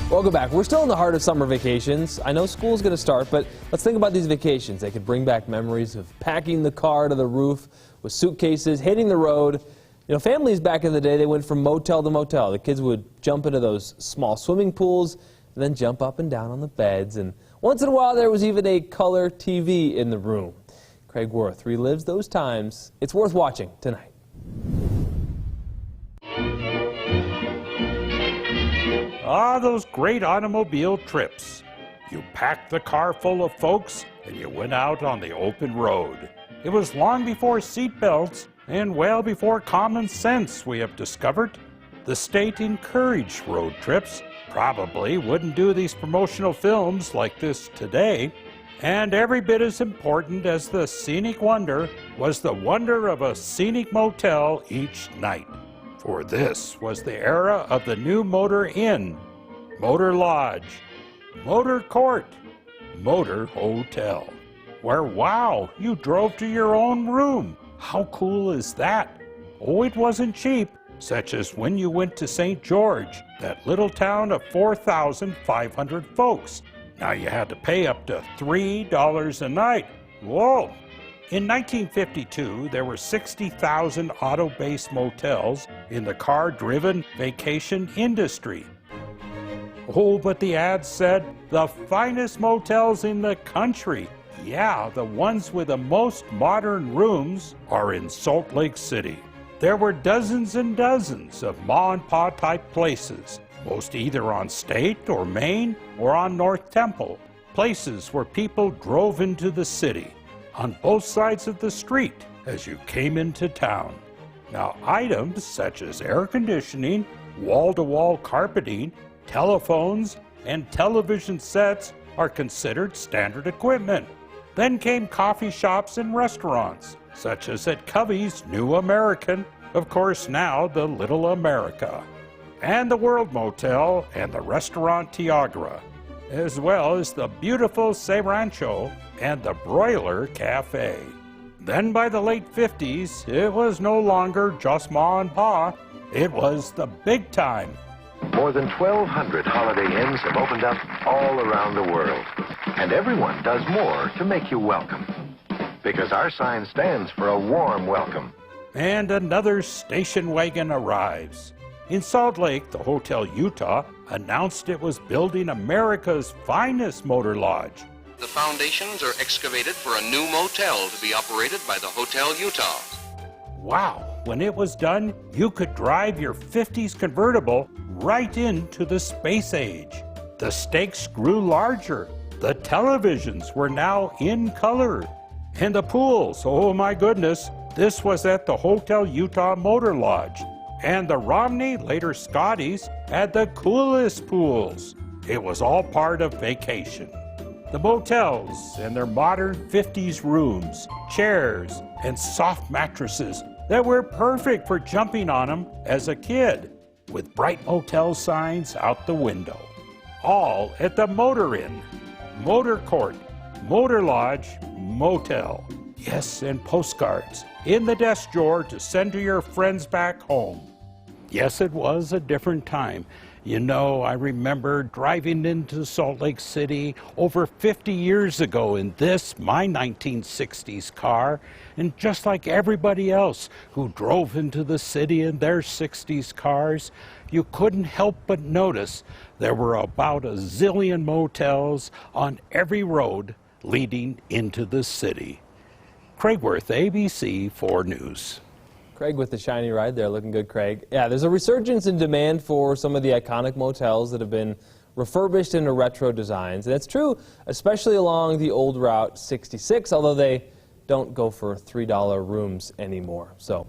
Welcome back. We're still in the heart of summer vacations. I know school's going to start, but let's think about these vacations. They could bring back memories of packing the car to the roof with suitcases, hitting the road. You know, families back in the day, they went from motel to motel. The kids would jump into those small swimming pools and then jump up and down on the beds. And once in a while, there was even a color TV in the room. Craig Wirth relives those times. It's worth watching tonight. Ah, those great automobile trips. You packed the car full of folks and you went out on the open road. It was long before seat belts and well before common sense, we have discovered. The state encouraged road trips, probably wouldn't do these promotional films like this today. And every bit as important as the scenic wonder was the wonder of a scenic motel each night. For this was the era of the new motor inn, motor lodge, motor court, motor hotel, where, wow, you drove to your own room. How cool is that? Oh, it wasn't cheap, such as when you went to St. George, that little town of 4,500 folks. Now you had to pay up to $3 a night. Whoa! In 1952, there were 60,000 auto-based motels in the car-driven vacation industry. Oh, but the ads said, the finest motels in the country. Yeah, the ones with the most modern rooms are in Salt Lake City. There were dozens and dozens of ma-and-pa type places, most either on State or Main or on North Temple, places where people drove into the city on both sides of the street as you came into town. Now, items such as air conditioning, wall-to-wall carpeting, telephones, and television sets are considered standard equipment. Then came coffee shops and restaurants, such as at Covey's New American, of course now the Little America, and the World Motel and the Restaurant Tiagra, as well as the beautiful Se Rancho and the Broiler Cafe. Then by the late 50s, it was no longer just ma and pa, it was the big time. More than 1,200 Holiday Inns have opened up all around the world. And everyone does more to make you welcome. Because our sign stands for a warm welcome. And another station wagon arrives. In Salt Lake, the Hotel Utah announced it was building America's finest motor lodge. The foundations are excavated for a new motel to be operated by the Hotel Utah. Wow, when it was done, you could drive your 50s convertible right into the space age. The stakes grew larger. The televisions were now in color. And the pools, oh my goodness, this was at the Hotel Utah Motor Lodge. And the Romney, later Scotty's, had the coolest pools. It was all part of vacation. The motels and their modern 50s rooms, chairs, and soft mattresses that were perfect for jumping on them as a kid, with bright motel signs out the window. All at the Motor Inn, Motor Court, Motor Lodge, Motel. Yes, and postcards in the desk drawer to send to your friends back home. Yes, it was a different time. You know, I remember driving into Salt Lake City over 50 years ago in this, my 1960s car, and just like everybody else who drove into the city in their 60s cars, you couldn't help but notice there were about a zillion motels on every road leading into the city. Craig Wirth, ABC 4 News. Craig with the shiny ride there, looking good, Craig. Yeah, there's a resurgence in demand for some of the iconic motels that have been refurbished into retro designs. And it's true, especially along the old Route 66, although they don't go for $3 rooms anymore. So.